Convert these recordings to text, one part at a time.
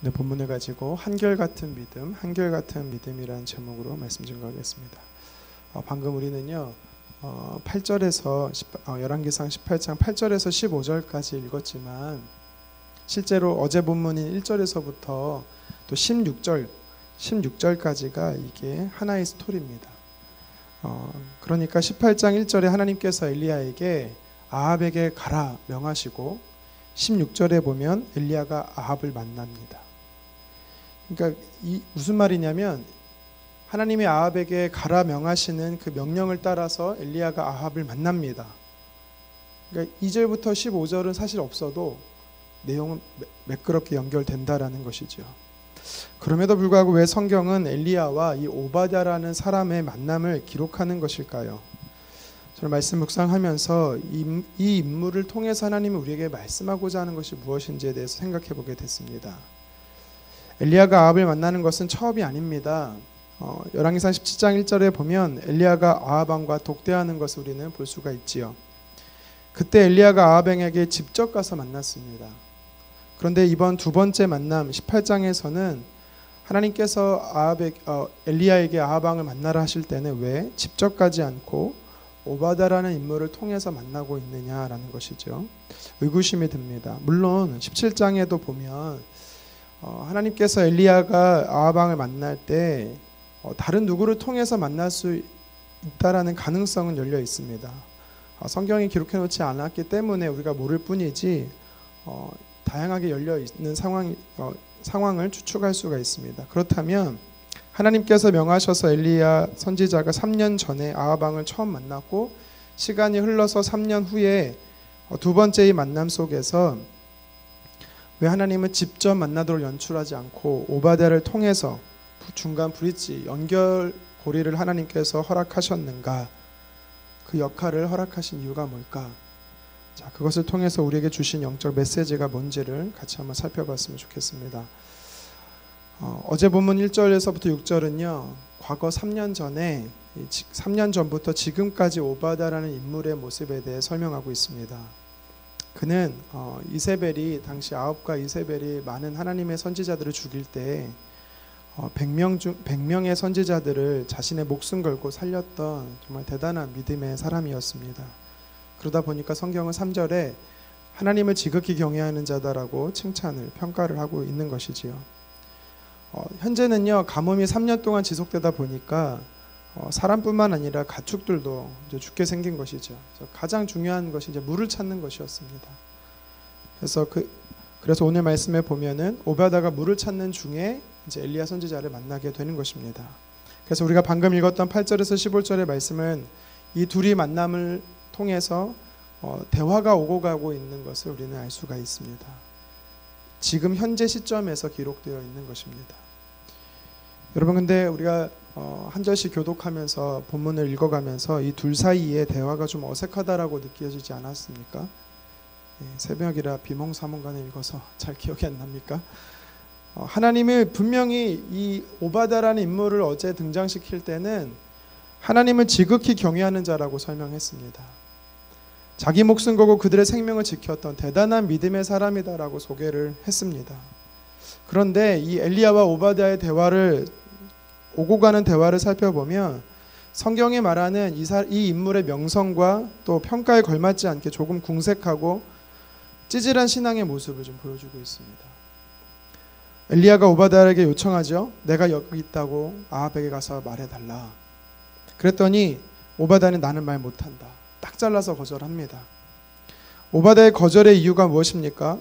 오늘 본문을 가지고 한결같은 믿음, 한결같은 믿음이라는 제목으로 말씀 증거하겠습니다. 방금 우리는요 8절에서 열왕기상 18장 8절에서 15절까지 읽었지만 실제로 어제 본문인 1절에서부터 또 16절까지가 이게 하나의 스토리입니다. 그러니까 18장 1절에 하나님께서 엘리야에게 아합에게 가라 명하시고 16절에 보면 엘리야가 아합을 만납니다. 그러니까 무슨 말이냐면 하나님이 아합에게 가라 명하시는 그 명령을 따라서 엘리야가 아합을 만납니다. 그러니까 2절부터 15절은 사실 없어도 내용은 매끄럽게 연결된다라는 것이죠. 그럼에도 불구하고 왜 성경은 엘리야와 이 오바댜라는 사람의 만남을 기록하는 것일까요? 저는 말씀 묵상하면서 이 인물을 통해서 하나님이 우리에게 말씀하고자 하는 것이 무엇인지에 대해서 생각해 보게 됐습니다. 엘리야가 아합을 만나는 것은 처음이 아닙니다. 열왕기상 17장 1절에 보면 엘리야가 아합 왕과 독대하는 것을 우리는 볼 수가 있지요. 그때 엘리야가 아합에게 직접 가서 만났습니다. 그런데 이번 두 번째 만남 18장에서는 하나님께서 엘리야에게 아합 왕을 만나라 하실 때는 왜 직접 가지 않고 오바댜라는 인물을 통해서 만나고 있느냐라는 것이죠. 의구심이 듭니다. 물론 17장에도 보면 하나님께서 엘리야가 아합 왕을 만날 때 다른 누구를 통해서 만날 수 있다라는 가능성은 열려 있습니다. 성경이 기록해 놓지 않았기 때문에 우리가 모를 뿐이지 다양하게 열려 있는 상황을 추측할 수가 있습니다. 그렇다면 하나님께서 명하셔서 엘리야 선지자가 3년 전에 아합 왕을 처음 만났고 시간이 흘러서 3년 후에 두 번째의 만남 속에서 왜 하나님은 직접 만나도록 연출하지 않고 오바댜를 통해서 중간 브릿지 연결고리를 하나님께서 허락하셨는가? 그 역할을 허락하신 이유가 뭘까? 자, 그것을 통해서 우리에게 주신 영적 메시지가 뭔지를 같이 한번 살펴봤으면 좋겠습니다. 어제 본문 1절에서부터 6절은요 과거 3년 전에 3년 전부터 지금까지 오바댜라는 인물의 모습에 대해 설명하고 있습니다. 그는 이세벨이 당시 아합과 이세벨이 많은 하나님의 선지자들을 죽일 때 100명의 선지자들을 자신의 목숨 걸고 살렸던 정말 대단한 믿음의 사람이었습니다. 그러다 보니까 성경은 3절에 하나님을 지극히 경외하는 자다라고 칭찬을 평가를 하고 있는 것이지요. 현재는요 가뭄이 3년 동안 지속되다 보니까 사람뿐만 아니라 가축들도 이제 죽게 생긴 것이죠. 그래서 가장 중요한 것이 이제 물을 찾는 것이었습니다. 그래서 오늘 말씀에 보면은 오바댜가 물을 찾는 중에 이제 엘리야 선지자를 만나게 되는 것입니다. 그래서 우리가 방금 읽었던 8절에서 15절의 말씀은 이 둘이 만남을 통해서 대화가 오고 가고 있는 것을 우리는 알 수가 있습니다. 지금 현재 시점에서 기록되어 있는 것입니다. 여러분 근데 우리가 한 절씩 교독하면서 본문을 읽어가면서 이 둘 사이에 대화가 좀 어색하다라고 느껴지지 않았습니까? 새벽이라 비몽사몽간에 읽어서 잘 기억이 안 납니까? 하나님을 분명히 이 오바댜라는 인물을 어제 등장시킬 때는 하나님을 지극히 경외하는 자라고 설명했습니다. 자기 목숨 걸고 그들의 생명을 지켰던 대단한 믿음의 사람이다라고 소개를 했습니다. 그런데 이 엘리야와 오바댜의 대화를 오고 가는 대화를 살펴보면 성경이 말하는 이 인물의 명성과 또 평가에 걸맞지 않게 조금 궁색하고 찌질한 신앙의 모습을 좀 보여주고 있습니다. 엘리야가 오바댜에게 요청하죠. 내가 여기 있다고 아합에게 가서 말해달라. 그랬더니 오바댜는 나는 말 못한다. 딱 잘라서 거절합니다. 오바댜의 거절의 이유가 무엇입니까?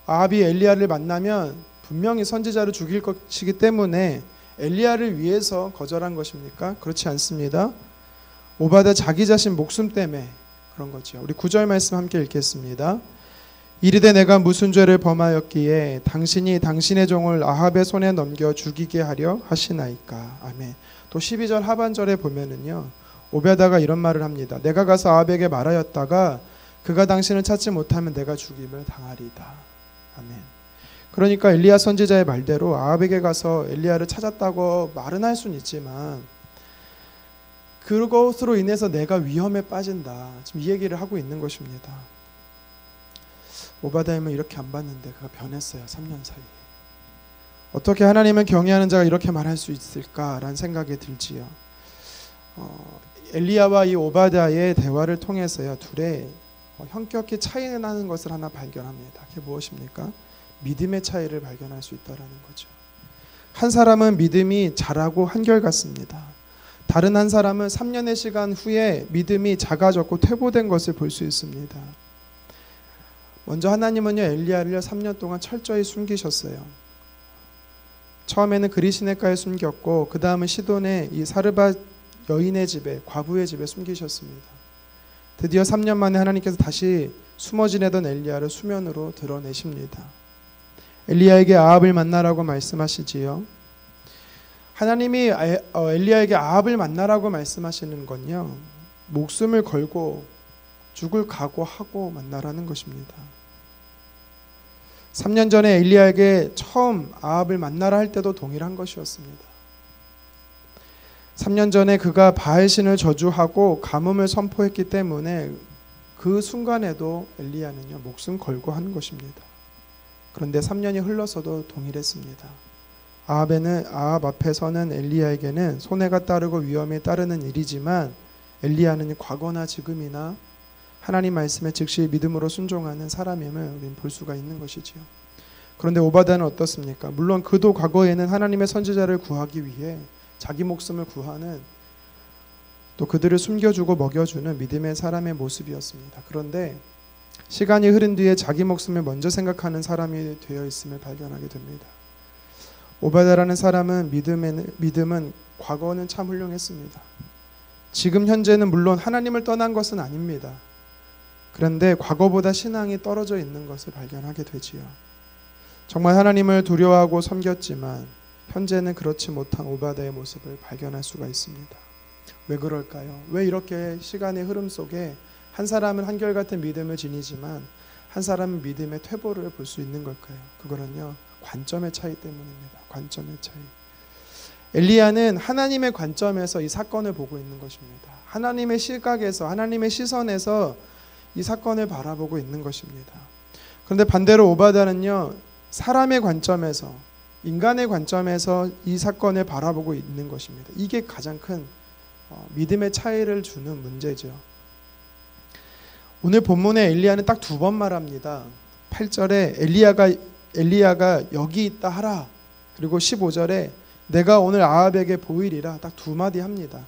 아합이 엘리야를 만나면 분명히 선지자를 죽일 것이기 때문에 엘리야를 위해서 거절한 것입니까? 그렇지 않습니다. 오바댜 자기 자신 목숨 때문에 그런 거죠. 우리 9절 말씀 함께 읽겠습니다. 이르되 내가 무슨 죄를 범하였기에 당신이 당신의 종을 아합의 손에 넘겨 죽이게 하려 하시나이까. 아멘. 또 12절 하반절에 보면은요 오바댜가 이런 말을 합니다. 내가 가서 아합에게 말하였다가 그가 당신을 찾지 못하면 내가 죽임을 당하리이다. 아멘. 그러니까 엘리야 선지자의 말대로 아합에게 가서 엘리야를 찾았다고 말은 할 수는 있지만 그것으로 인해서 내가 위험에 빠진다. 지금 이 얘기를 하고 있는 것입니다. 오바댜는 이렇게 안 봤는데 그가 변했어요. 3년 사이에. 어떻게 하나님을 경외하는 자가 이렇게 말할 수 있을까라는 생각이 들지요. 엘리야와 이 오바댜의 대화를 통해서요, 둘의 현격히 차이 나는 것을 하나 발견합니다. 그게 무엇입니까? 믿음의 차이를 발견할 수 있다라는 거죠. 한 사람은 믿음이 자라고 한결같습니다. 다른 한 사람은 3년의 시간 후에 믿음이 작아졌고 퇴보된 것을 볼 수 있습니다. 먼저 하나님은요, 엘리야를 3년 동안 철저히 숨기셨어요. 처음에는 그리시네가에 숨겼고, 그 다음은 시돈의 이 사르밧 여인의 집에, 과부의 집에 숨기셨습니다. 드디어 3년 만에 하나님께서 다시 숨어 지내던 엘리야를 수면으로 드러내십니다. 엘리야에게 아합을 만나라고 말씀하시지요. 하나님이 엘리야에게 아합을 만나라고 말씀하시는 건요, 목숨을 걸고 죽을 각오하고 만나라는 것입니다. 3년 전에 엘리야에게 처음 아합을 만나라 할 때도 동일한 것이었습니다. 3년 전에 그가 바알신을 저주하고 가뭄을 선포했기 때문에 그 순간에도 엘리야는요, 목숨 걸고 한 것입니다. 그런데 3년이 흘러서도 동일했습니다. 아합 앞에서는 엘리야에게는 손해가 따르고 위험이 따르는 일이지만, 엘리야는 과거나 지금이나 하나님 말씀에 즉시 믿음으로 순종하는 사람임을 우리는 볼 수가 있는 것이지요. 그런데 오바댜는 어떻습니까? 물론 그도 과거에는 하나님의 선지자를 구하기 위해 자기 목숨을 구하는, 또 그들을 숨겨주고 먹여주는 믿음의 사람의 모습이었습니다. 그런데 시간이 흐른 뒤에 자기 목숨을 먼저 생각하는 사람이 되어 있음을 발견하게 됩니다. 오바댜라는 사람은 믿음은 과거는 참 훌륭했습니다. 지금 현재는 물론 하나님을 떠난 것은 아닙니다. 그런데 과거보다 신앙이 떨어져 있는 것을 발견하게 되지요. 정말 하나님을 두려워하고 섬겼지만 현재는 그렇지 못한 오바댜의 모습을 발견할 수가 있습니다. 왜 그럴까요? 왜 이렇게 시간의 흐름 속에 한 사람은 한결같은 믿음을 지니지만 한 사람은 믿음의 퇴보를 볼 수 있는 걸까요? 그거는요, 관점의 차이 때문입니다. 관점의 차이. 엘리야는 하나님의 관점에서 이 사건을 보고 있는 것입니다. 하나님의 시각에서, 하나님의 시선에서 이 사건을 바라보고 있는 것입니다. 그런데 반대로 오바댜는요, 사람의 관점에서, 인간의 관점에서 이 사건을 바라보고 있는 것입니다. 이게 가장 큰 믿음의 차이를 주는 문제죠. 오늘 본문에 엘리야는 딱 2번 말합니다. 8절에 엘리야가 여기 있다 하라. 그리고 15절에 내가 오늘 아합에게 보이리라. 딱 2마디 합니다.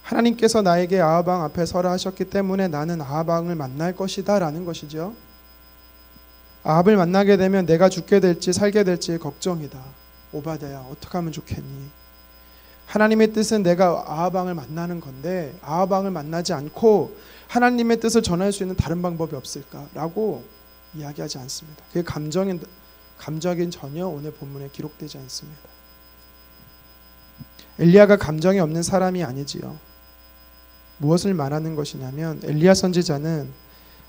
하나님께서 나에게 아합 왕 앞에 서라 하셨기 때문에 나는 아합 왕을 만날 것이다 라는 것이죠. 아합을 만나게 되면 내가 죽게 될지 살게 될지 걱정이다. 오바댜야, 어떻게 하면 좋겠니? 하나님의 뜻은 내가 아합 왕을 만나는 건데 아합 왕을 만나지 않고 하나님의 뜻을 전할 수 있는 다른 방법이 없을까라고 이야기하지 않습니다. 그게 감정인 전혀 오늘 본문에 기록되지 않습니다. 엘리야가 감정이 없는 사람이 아니지요. 무엇을 말하는 것이냐면 엘리야 선지자는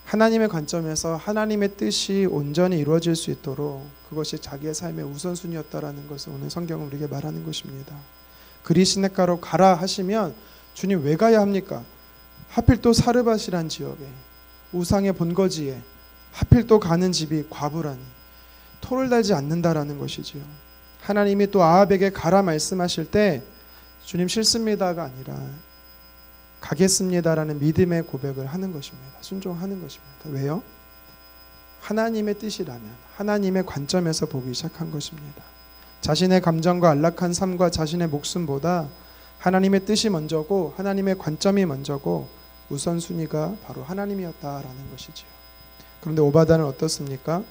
하나님의 관점에서 하나님의 뜻이 온전히 이루어질 수 있도록 그것이 자기의 삶의 우선순위였다라는 것을 오늘 성경은 우리에게 말하는 것입니다. 그리시네가로 가라 하시면 주님 왜 가야 합니까? 하필 또 사르밧이란 지역에, 우상의 본거지에 하필 또 가는 집이 과부라니 토를 달지 않는다라는 것이지요. 하나님이 또 아합에게 가라 말씀하실 때 주님 싫습니다가 아니라 가겠습니다라는 믿음의 고백을 하는 것입니다. 순종하는 것입니다. 왜요? 하나님의 뜻이라면 하나님의 관점에서 보기 시작한 것입니다. 자신의 감정과 안락한 삶과 자신의 목숨보다 하나님의 뜻이 먼저고 하나님의 관점이 먼저고 우선순위가 바로 하나님이었다라는 것이지요. 그런데 오바댜는 어떻습니까?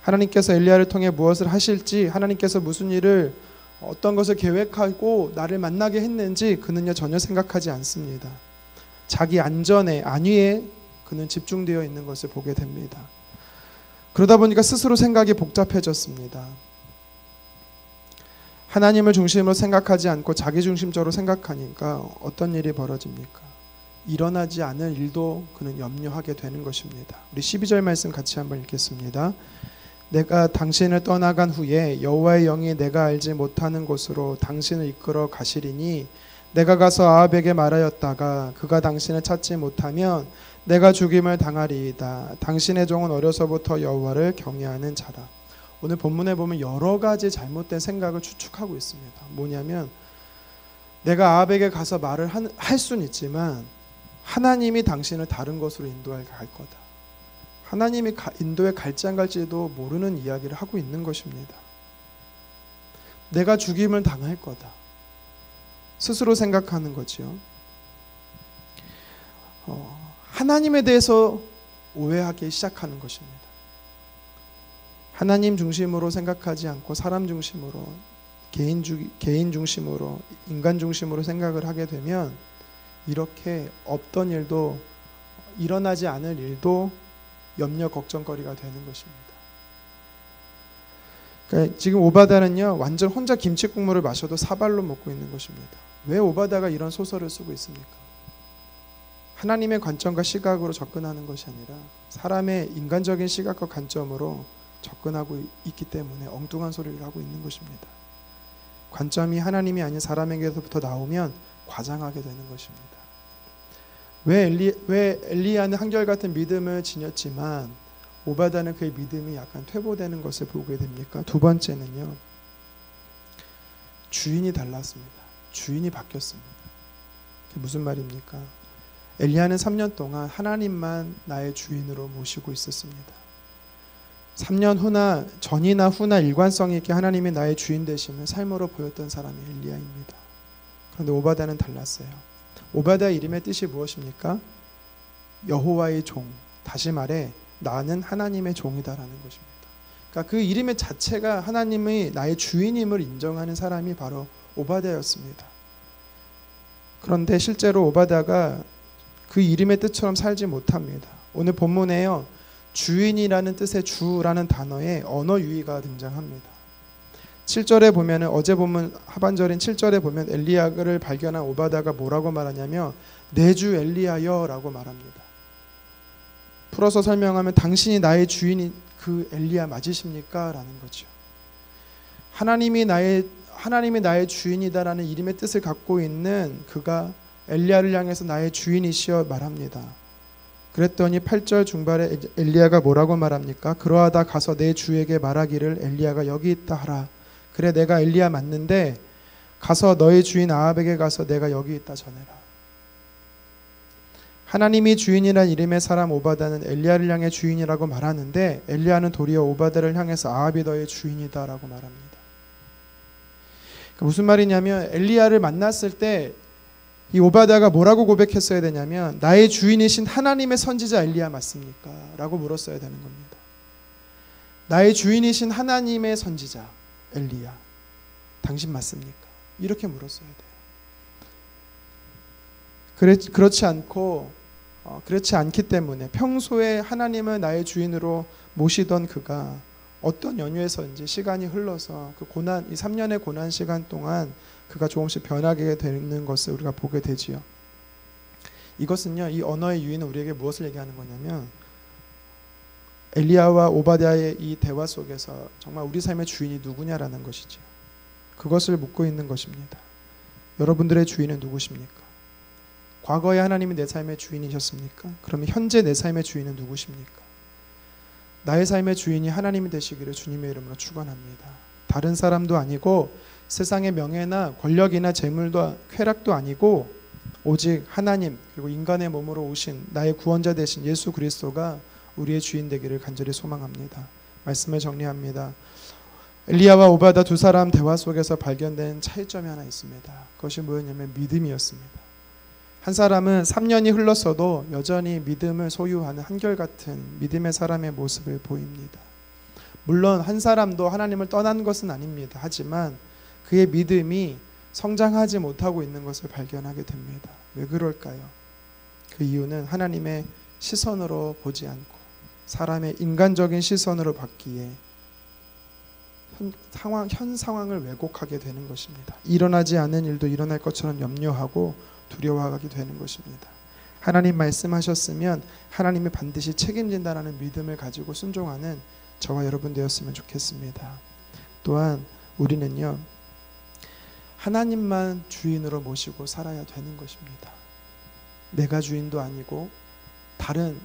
하나님께서 엘리야를 통해 무엇을 하실지, 하나님께서 무슨 일을 어떤 것을 계획하고 나를 만나게 했는지 그는요 전혀 생각하지 않습니다. 자기 안위에 그는 집중되어 있는 것을 보게 됩니다. 그러다 보니까 스스로 생각이 복잡해졌습니다. 하나님을 중심으로 생각하지 않고 자기 중심적으로 생각하니까 어떤 일이 벌어집니까? 일어나지 않을 일도 그는 염려하게 되는 것입니다. 우리 12절 말씀 같이 한번 읽겠습니다. 내가 당신을 떠나간 후에 여호와의 영이 내가 알지 못하는 곳으로 당신을 이끌어 가시리니 내가 가서 아합에게 말하였다가 그가 당신을 찾지 못하면 내가 죽임을 당하리이다. 당신의 종은 어려서부터 여호와를 경외하는 자라. 오늘 본문에 보면 여러 가지 잘못된 생각을 추측하고 있습니다. 뭐냐면 내가 아합에게 가서 말을 할 수는 있지만 하나님이 당신을 다른 것으로 인도할 거다. 하나님이 인도에 갈지 안 갈지도 모르는 이야기를 하고 있는 것입니다. 내가 죽임을 당할 거다. 스스로 생각하는 거지요. 하나님에 대해서 오해하기 시작하는 것입니다. 하나님 중심으로 생각하지 않고 사람 중심으로, 개인 중심으로, 인간 중심으로 생각을 하게 되면 이렇게 없던 일도, 일어나지 않을 일도 염려 걱정거리가 되는 것입니다. 그러니까 지금 오바다는요, 완전 혼자 김치국물을 마셔도 사발로 먹고 있는 것입니다. 왜 오바다가 이런 소설을 쓰고 있습니까? 하나님의 관점과 시각으로 접근하는 것이 아니라 사람의 인간적인 시각과 관점으로 접근하고 있기 때문에 엉뚱한 소리를 하고 있는 것입니다. 관점이 하나님이 아닌 사람에게서부터 나오면 과장하게 되는 것입니다. 왜 엘리야는 한결같은 믿음을 지녔지만 오바다는 그의 믿음이 약간 퇴보되는 것을 보게 됩니까? 두 번째는요, 주인이 달랐습니다. 주인이 바뀌었습니다. 그게 무슨 말입니까? 엘리야는 3년 동안 하나님만 나의 주인으로 모시고 있었습니다. 3년 전이나 후나 일관성 있게 하나님이 나의 주인 되심을 삶으로 보였던 사람이 엘리야입니다. 그런데 오바다는 달랐어요. 오바다의 이름의 뜻이 무엇입니까? 여호와의 종, 다시 말해 나는 하나님의 종이다라는 것입니다. 그러니까 그 이름의 자체가 하나님의 나의 주인임을 인정하는 사람이 바로 오바다였습니다. 그런데 실제로 오바다가 그 이름의 뜻처럼 살지 못합니다. 오늘 본문에요, 주인이라는 뜻의 주라는 단어에 언어 유희가 등장합니다. 7절에 보면, 어제 본문 하반절인 7절에 보면 엘리야를 발견한 오바다가 뭐라고 말하냐면 내 주 엘리야여 라고 말합니다. 풀어서 설명하면 당신이 나의 주인이 그 엘리야 맞으십니까? 라는 거죠. 하나님이 나의 주인이다라는 이름의 뜻을 갖고 있는 그가 엘리야를 향해서 나의 주인이시여 말합니다. 그랬더니 8절 중반에 엘리야가 뭐라고 말합니까? 그러하다 가서 내 주에게 말하기를 엘리야가 여기 있다 하라. 그래, 내가 엘리야 맞는데 가서 너의 주인 아합에게 가서 내가 여기 있다 전해라. 하나님이 주인이란 이름의 사람 오바다는 엘리야를 향해 주인이라고 말하는데 엘리야는 도리어 오바다를 향해서 아합이 너의 주인이다라고 말합니다. 그러니까 무슨 말이냐면 엘리야를 만났을 때 이 오바다가 뭐라고 고백했어야 되냐면 나의 주인이신 하나님의 선지자 엘리야 맞습니까? 라고 물었어야 되는 겁니다. 나의 주인이신 하나님의 선지자 엘리야, 당신 맞습니까? 이렇게 물었어야 돼요. 그렇지 않기 때문에 평소에 하나님을 나의 주인으로 모시던 그가 어떤 연유에서인지 시간이 흘러서 그 고난, 이 3년의 고난 시간 동안 그가 조금씩 변하게 되는 것을 우리가 보게 되지요. 이것은요, 이 언어의 유희는 우리에게 무엇을 얘기하는 거냐면 엘리야와 오바댜의 이 대화 속에서 정말 우리 삶의 주인이 누구냐라는 것이죠. 그것을 묻고 있는 것입니다. 여러분들의 주인은 누구십니까? 과거에 하나님이 내 삶의 주인이셨습니까? 그러면 현재 내 삶의 주인은 누구십니까? 나의 삶의 주인이 하나님이 되시기를 주님의 이름으로 축원합니다. 다른 사람도 아니고 세상의 명예나 권력이나 재물도 쾌락도 아니고 오직 하나님, 그리고 인간의 몸으로 오신 나의 구원자 되신 예수 그리스도가 우리의 주인 되기를 간절히 소망합니다. 말씀을 정리합니다. 엘리야와 오바다 두 사람 대화 속에서 발견된 차이점이 하나 있습니다. 그것이 뭐였냐면 믿음이었습니다. 한 사람은 3년이 흘렀어도 여전히 믿음을 소유하는 한결같은 믿음의 사람의 모습을 보입니다. 물론 한 사람도 하나님을 떠난 것은 아닙니다. 하지만 그의 믿음이 성장하지 못하고 있는 것을 발견하게 됩니다. 왜 그럴까요? 그 이유는 하나님의 시선으로 보지 않고 사람의 인간적인 시선으로 봤기에 현 상황을 왜곡하게 되는 것입니다. 일어나지 않은 일도 일어날 것처럼 염려하고 두려워하게 되는 것입니다. 하나님 말씀하셨으면 하나님이 반드시 책임진다라는 믿음을 가지고 순종하는 저와 여러분 되었으면 좋겠습니다. 또한 우리는요, 하나님만 주인으로 모시고 살아야 되는 것입니다. 내가 주인도 아니고 다른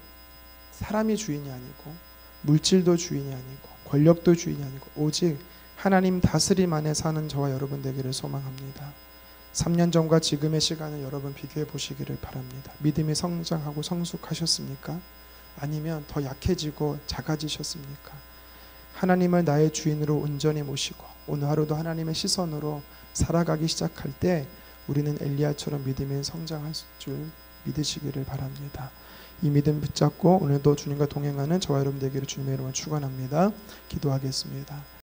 사람이 주인이 아니고 물질도 주인이 아니고 권력도 주인이 아니고 오직 하나님 다스림 안에 사는 저와 여러분 되기를 소망합니다. 3년 전과 지금의 시간을 여러분 비교해 보시기를 바랍니다. 믿음이 성장하고 성숙하셨습니까? 아니면 더 약해지고 작아지셨습니까? 하나님을 나의 주인으로 온전히 모시고 오늘 하루도 하나님의 시선으로 살아가기 시작할 때 우리는 엘리야처럼 믿음이 성장할 줄 믿으시기를 바랍니다. 이 믿음 붙잡고 오늘도 주님과 동행하는 저와 여러분 되기를 주님의 이름으로 축원합니다. 기도하겠습니다.